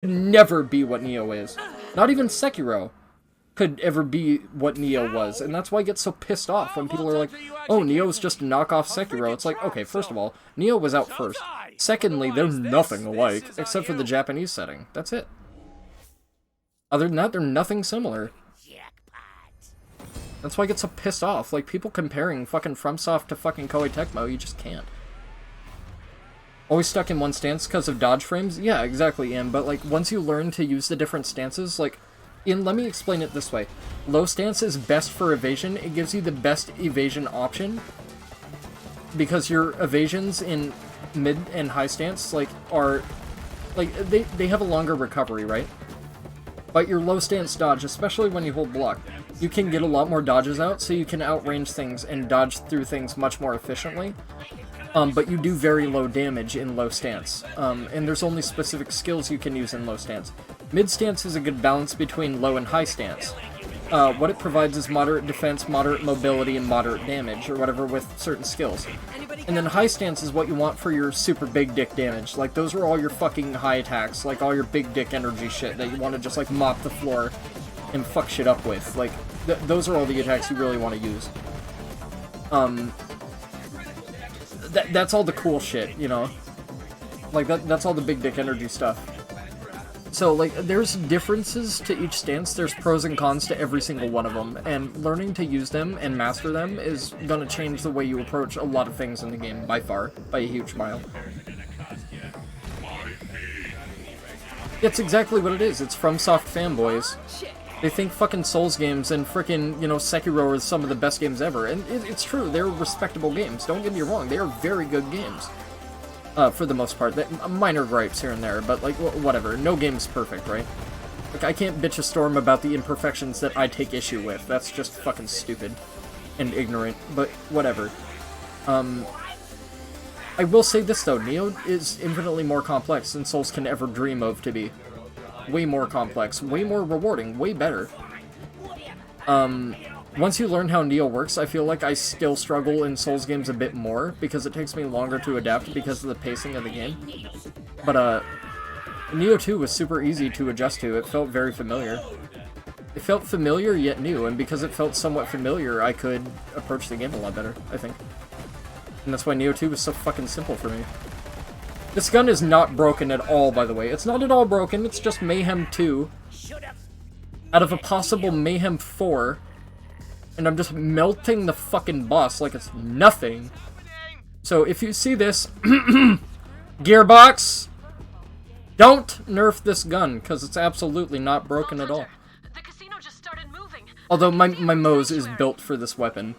never be what Neo is. Not even Sekiro could ever be what Neo was, and that's why I get so pissed off when people are like, oh, Neo's just a knockoff Sekiro. It's like, okay, first of all, Neo was out first. Secondly, they're nothing alike, except for the Japanese setting. That's it. Other than that, they're nothing similar. That's why I get so pissed off. Like, people comparing fucking FromSoft to fucking Koei Tecmo, you just can't. Always stuck in one stance because of dodge frames? Yeah, exactly, Ian, but, like, once you learn to use the different stances, like, Ian, let me explain it this way. Low stance is best for evasion. It gives you the best evasion option, because your evasions in mid and high stance, like, are, like, they have a longer recovery, right? But your low stance dodge, especially when you hold block, you can get a lot more dodges out, so you can outrange things and dodge through things much more efficiently. But you do very low damage in low stance, and there's only specific skills you can use in low stance. Mid stance is a good balance between low and high stance. What it provides is moderate defense, moderate mobility, and moderate damage, or whatever, with certain skills. And then high stance is what you want for your super big dick damage. Like, those are all your fucking high attacks, like all your big dick energy shit that you want to just, like, mop the floor and fuck shit up with. Like, those are all the attacks you really want to use. That's all the cool shit, you know? Like, that's all the big dick energy stuff. So, like, there's differences to each stance, there's pros and cons to every single one of them, and learning to use them and master them is gonna change the way you approach a lot of things in the game, by far, by a huge mile. It's exactly what it is, it's FromSoft fanboys. They think fucking Souls games and frickin', you know, Sekiro are some of the best games ever, and it's true, they're respectable games, don't get me wrong, they are very good games. For the most part. Minor gripes here and there, but, like, whatever. No game's perfect, right? Like, I can't bitch a storm about the imperfections that I take issue with. That's just fucking stupid and ignorant, but whatever. I will say this, though. Neo is infinitely more complex than Souls can ever dream of to be. Way more complex, way more rewarding, way better. Once you learn how Neo works, I feel like I still struggle in Souls games a bit more, because it takes me longer to adapt because of the pacing of the game. But, Neo 2 was super easy to adjust to. It felt very familiar. It felt familiar yet new, and because it felt somewhat familiar, I could approach the game a lot better, I think. And that's why Neo 2 was so fucking simple for me. This gun is not broken at all, by the way. It's not at all broken, it's just Mayhem 2. Out of a possible Mayhem 4. And I'm just melting the fucking boss like it's nothing. So if you see this, Gearbox, don't nerf this gun, because it's absolutely not broken at all. Although my Mose is built for this weapon.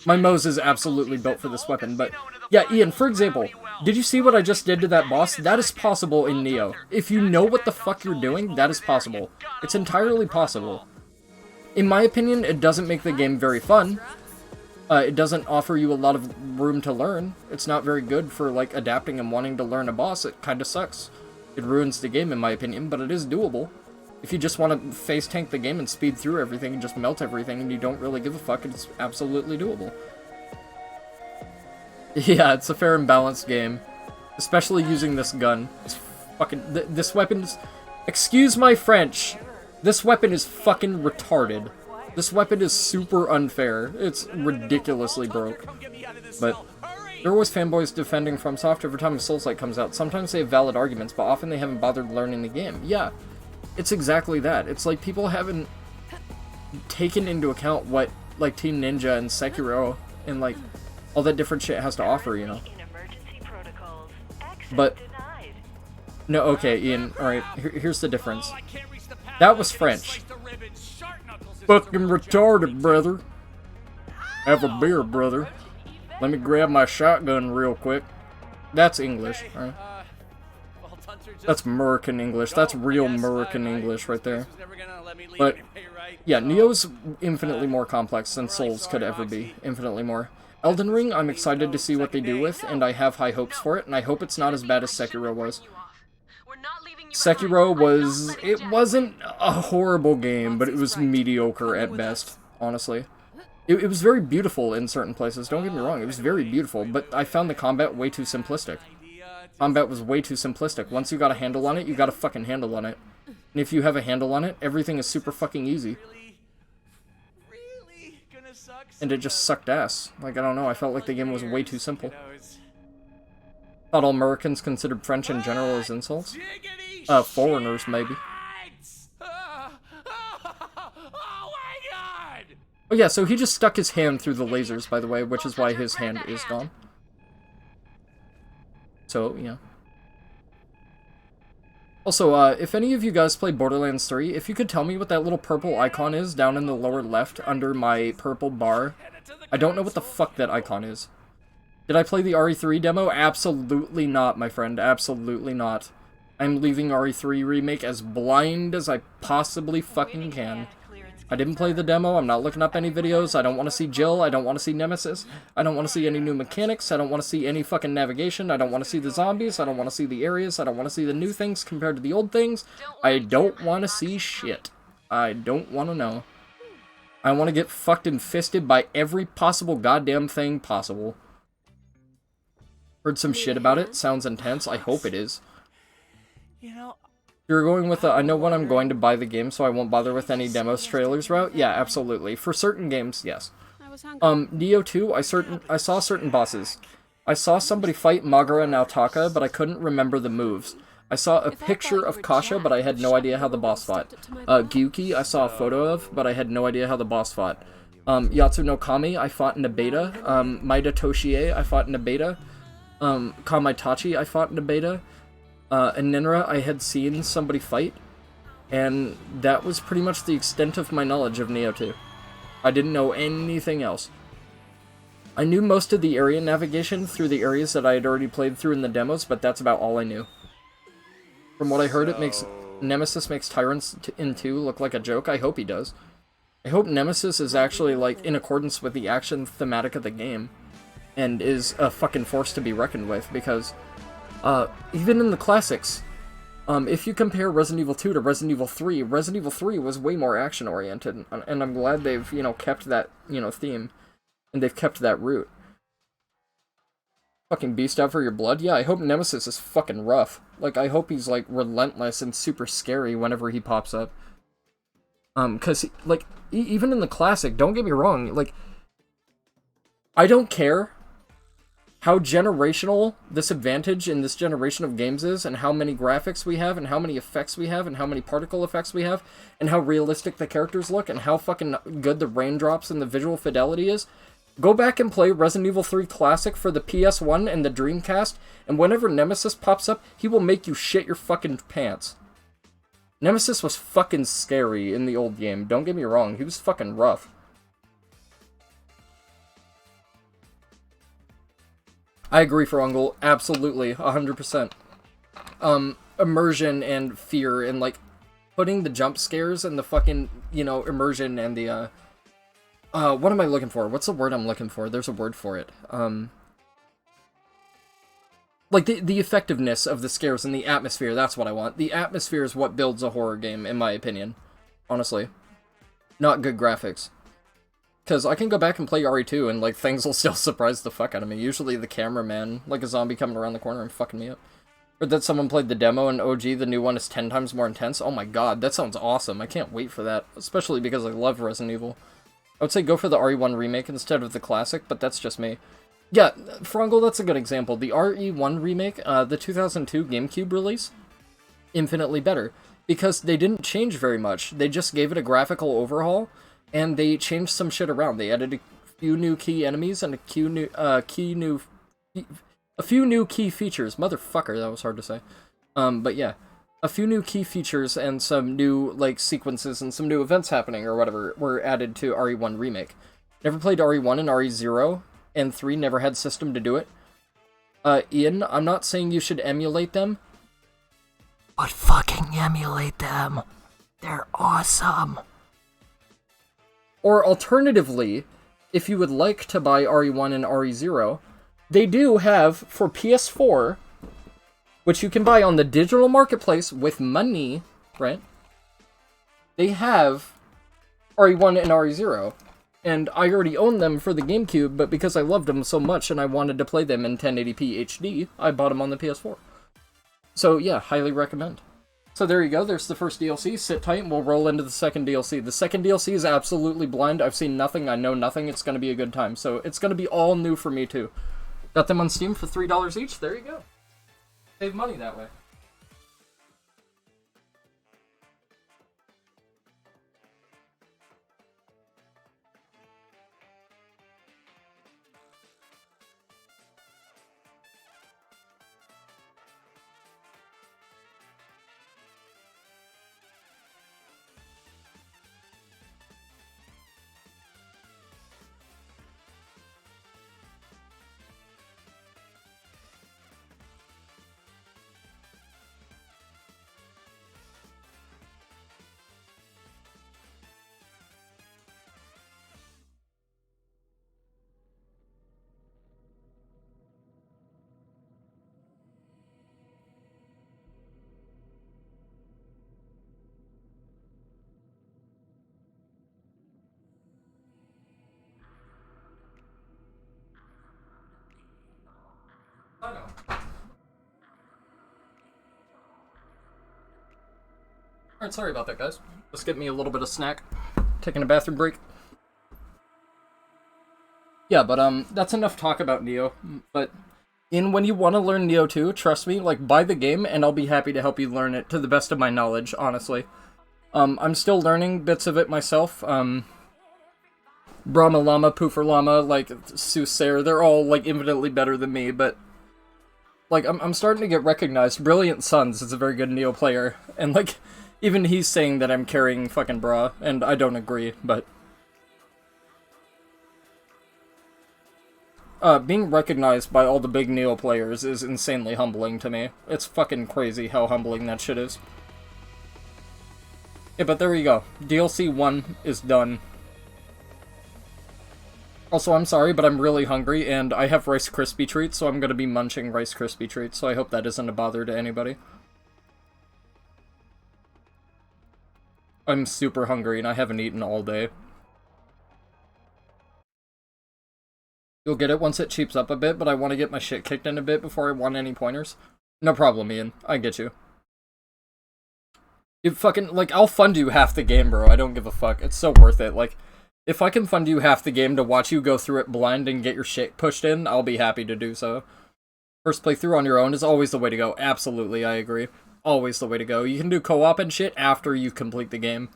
My Mose is absolutely built for this weapon, but yeah, Ian, for example, did you see what I just did to that boss? That is possible in Neo. If you know what the fuck you're doing, that is possible. It's entirely possible. In my opinion, it doesn't make the game very fun. It doesn't offer you a lot of room to learn. It's not very good for, like, adapting and wanting to learn a boss. It kinda sucks. It ruins the game, in my opinion, but it is doable. If you just want to face tank the game and speed through everything and just melt everything and you don't really give a fuck, it's absolutely doable. Yeah, it's a fair and balanced game. Especially using this gun. It's fucking... this weapon's... Excuse my French! This weapon is fucking retarded. This weapon is super unfair. It's ridiculously broke. But there are always fanboys defending FromSoft every time a Souls-like comes out. Sometimes they have valid arguments, but often they haven't bothered learning the game. Yeah, it's exactly that. It's like people haven't taken into account what, like, Team Ninja and Sekiro and, like, all that different shit has to offer, you know? But... no, okay, Ian, alright, here's the difference. That was French. Fucking retarded, brother. Have a beer, brother. Let me grab my shotgun real quick. That's English, right? That's American English. That's real American English right there. But, yeah, Neo's infinitely more complex than Souls could ever be. Infinitely more. Elden Ring, I'm excited to see what they do with, and I have high hopes for it, and I hope it's not as bad as Sekiro was. Sekiro was... it wasn't a horrible game, but it was mediocre at best, honestly. It was very beautiful in certain places, don't get me wrong, it was very beautiful, but I found the combat way too simplistic. Combat was way too simplistic. Once you got a handle on it, you got a fucking handle on it. And if you have a handle on it, everything is super fucking easy. And it just sucked ass. Like, I don't know, I felt like the game was way too simple. Thought all Americans considered French in general as insults. Foreigners, maybe. Oh yeah, so he just stuck his hand through the lasers, by the way, which is why his hand is gone. So, yeah. Also, if any of you guys play Borderlands 3, if you could tell me what that little purple icon is down in the lower left under my purple bar. I don't know what the fuck that icon is. Did I play the RE3 demo? Absolutely not, my friend. Absolutely not. I'm leaving RE3 Remake as blind as I possibly fucking can. I didn't play the demo, I'm not looking up any videos, I don't want to see Jill, I don't want to see Nemesis, I don't want to see any new mechanics, I don't want to see any fucking navigation, I don't want to see the zombies, I don't want to see the areas, I don't want to see the new things compared to the old things. I don't want to see shit. I don't want to know. I want to get fucked and fisted by every possible goddamn thing possible. Heard some shit about it, sounds intense, I hope it is. You know, You're going with I know when I'm going to buy the game, so I won't bother with any demos trailers route? Yeah, absolutely. For certain games, yes. Neo 2, I saw certain bosses. I saw somebody fight Magara Nautaka, but I couldn't remember the moves. I saw a picture of Kasha, but I had no idea how the boss fought. Gyuki, I saw a photo of, but I had no idea how the boss fought. Yatsu no Kami, I fought in a beta. Maida Toshie, I fought in a beta. Kamaitachi, I fought in a beta. And Ninra, I had seen somebody fight, and that was pretty much the extent of my knowledge of Neo 2. I didn't know anything else. I knew most of the area navigation through the areas that I had already played through in the demos, but that's about all I knew. From what I heard, Nemesis makes Tyrants in 2 look like a joke. I hope he does. I hope Nemesis is actually, like, in accordance with the action thematic of the game, and is a fucking force to be reckoned with, because even in the classics, if you compare Resident Evil 2 to Resident Evil 3, Resident Evil 3 was way more action-oriented, and I'm glad they've, you know, kept that, you know, theme, and they've kept that route. Fucking beast out for your blood? Yeah, I hope Nemesis is fucking rough. Like, I hope he's, like, relentless and super scary whenever he pops up. Cause, like, even in the classic, don't get me wrong, like, I don't care how generational this advantage in this generation of games is, and how many graphics we have, and how many effects we have, and how many particle effects we have, and how realistic the characters look, and how fucking good the raindrops and the visual fidelity is. Go back and play Resident Evil 3 Classic for the PS1 and the Dreamcast, and whenever Nemesis pops up, he will make you shit your fucking pants. Nemesis was fucking scary in the old game, don't get me wrong, he was fucking rough. I agree, Ferungal. Absolutely. 100%. Immersion and fear and, like, putting the jump scares and the fucking, you know, immersion and the, what am I looking for? What's the word I'm looking for? There's a word for it. Like, the effectiveness of the scares and the atmosphere, that's what I want. The atmosphere is what builds a horror game, in my opinion. Honestly. Not good graphics. Because I can go back and play RE2 and, like, things will still surprise the fuck out of me. Usually the cameraman, like a zombie coming around the corner and fucking me up. Or that someone played the demo and OG, the new one, is 10 times more intense. Oh my god, that sounds awesome. I can't wait for that. Especially because I love Resident Evil. I would say go for the RE1 remake instead of the classic, but that's just me. Yeah, Frungle, that's a good example. The RE1 remake, the 2002 GameCube release, infinitely better. Because they didn't change very much. They just gave it a graphical overhaul. And they changed some shit around. They added a few new key enemies and a few new key features. Motherfucker, that was hard to say. But yeah, a few new key features and some new, like, sequences and some new events happening or whatever were added to RE1 Remake. Never played RE1 and RE0, and 3 never had system to do it. Ian, I'm not saying you should emulate them, but fucking emulate them. They're awesome. Or alternatively, if you would like to buy RE1 and RE0, they do have, for PS4, which you can buy on the digital marketplace with money, right? They have RE1 and RE0. And I already own them for the GameCube, but because I loved them so much and I wanted to play them in 1080p HD, I bought them on the PS4. So yeah, highly recommend. So there you go, there's the first DLC. Sit tight and we'll roll into the second DLC. The second DLC is absolutely blind. I've seen nothing, I know nothing. It's going to be a good time. So it's going to be all new for me too. Got them on Steam for $3 each. There you go. Save money that way. I know. Alright, sorry about that, guys. Just get me a little bit of snack. Taking a bathroom break. Yeah, but that's enough talk about Neo. But when you want to learn Neo 2, trust me, like, buy the game and I'll be happy to help you learn it to the best of my knowledge, honestly. I'm still learning bits of it myself. Brahma Llama, Poofer Llama, like, Soothsayer, they're all, like, infinitely better than me, but like, I'm starting to get recognized. Brilliant Sons is a very good Neo player, and, like, even he's saying that I'm carrying fucking bra, and I don't agree, but being recognized by all the big Neo players is insanely humbling to me. It's fucking crazy how humbling that shit is. Yeah, but there you go. DLC 1 is done. Also, I'm sorry, but I'm really hungry, and I have Rice Krispie treats, so I'm gonna be munching Rice Krispie treats, so I hope that isn't a bother to anybody. I'm super hungry, and I haven't eaten all day. You'll get it once it cheaps up a bit, but I want to get my shit kicked in a bit before I want any pointers. No problem, Ian. I get you. You fucking, like, I'll fund you half the game, bro. I don't give a fuck. It's so worth it. Like, if I can fund you half the game to watch you go through it blind and get your shit pushed in, I'll be happy to do so. First playthrough on your own is always the way to go. Absolutely, I agree. Always the way to go. You can do co-op and shit after you complete the game.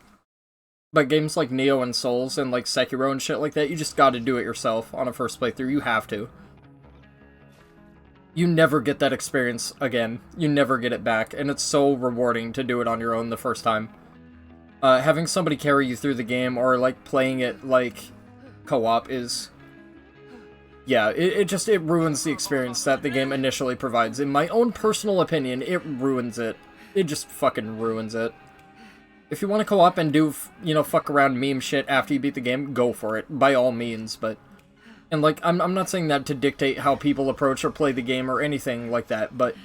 But games like Neo and Souls and like Sekiro and shit like that, you just gotta do it yourself on a first playthrough. You have to. You never get that experience again. You never get it back, and it's so rewarding to do it on your own the first time. Having somebody carry you through the game, or, like, playing it, like, co-op is... Yeah, it ruins the experience that the game initially provides. In my own personal opinion, it ruins it. It just fucking ruins it. If you want to co-op and do, you know, fuck around meme shit after you beat the game, go for it, by all means, but... And, like, I'm not saying that to dictate how people approach or play the game or anything like that, but...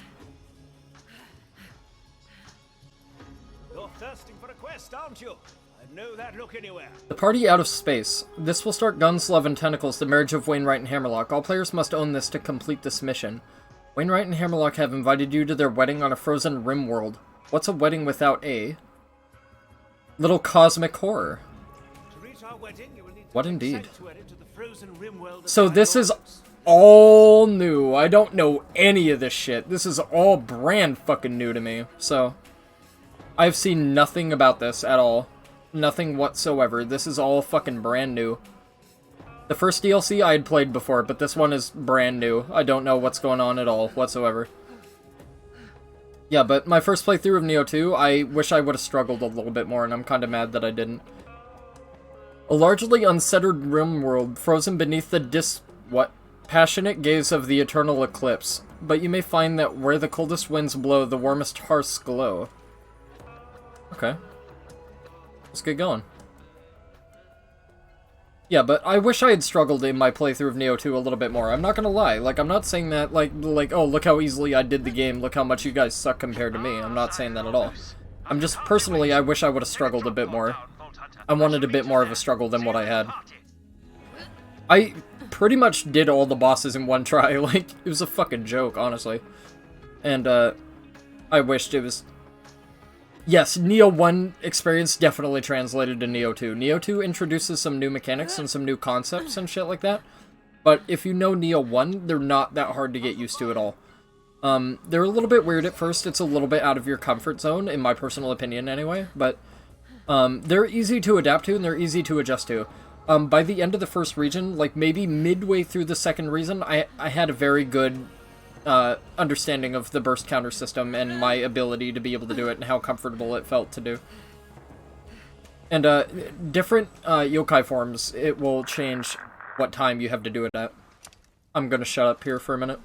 Thirsting for a quest, aren't you? I know that look anywhere. The party out of space. This will start Guns, Love, and Tentacles, the marriage of Wainwright and Hammerlock. All players must own this to complete this mission. Wainwright and Hammerlock have invited you to their wedding on a frozen rim world. What's a wedding without a... little cosmic horror? To reach our wedding, you will need to What indeed? into the frozen rim world. So this is all new. I don't know any of this shit. This is all brand fucking new to me, so... I've seen nothing about this at all. Nothing whatsoever. This is all fucking brand new. The first DLC I had played before, but this one is brand new. I don't know what's going on at all whatsoever. Yeah, but my first playthrough of Neo 2, I wish I would have struggled a little bit more, and I'm kinda mad that I didn't. A largely unsettled rim world, frozen beneath the passionate gaze of the eternal eclipse. But you may find that where the coldest winds blow, the warmest hearths glow. Okay. Let's get going. Yeah, but I wish I had struggled in my playthrough of Neo 2 a little bit more. I'm not gonna lie. Like, I'm not saying that, like, oh, look how easily I did the game, look how much you guys suck compared to me. I'm not saying that at all. I'm just, personally, I wish I would have struggled a bit more. I wanted a bit more of a struggle than what I had. I pretty much did all the bosses in one try. Like, it was a fucking joke, honestly. And, I wished it was... Yes, Neo 1 experience definitely translated to Neo 2. Neo 2 introduces some new mechanics and some new concepts and shit like that. But if you know Neo 1, they're not that hard to get used to at all. They're a little bit weird at first. It's a little bit out of your comfort zone, in my personal opinion anyway. But they're easy to adapt to and they're easy to adjust to. By the end of the first region, like maybe midway through the second region, I had a very good understanding of the burst counter system and my ability to be able to do it and how comfortable it felt to do. And different yokai forms, it will change what time you have to do it at. I'm gonna shut up here for a minute.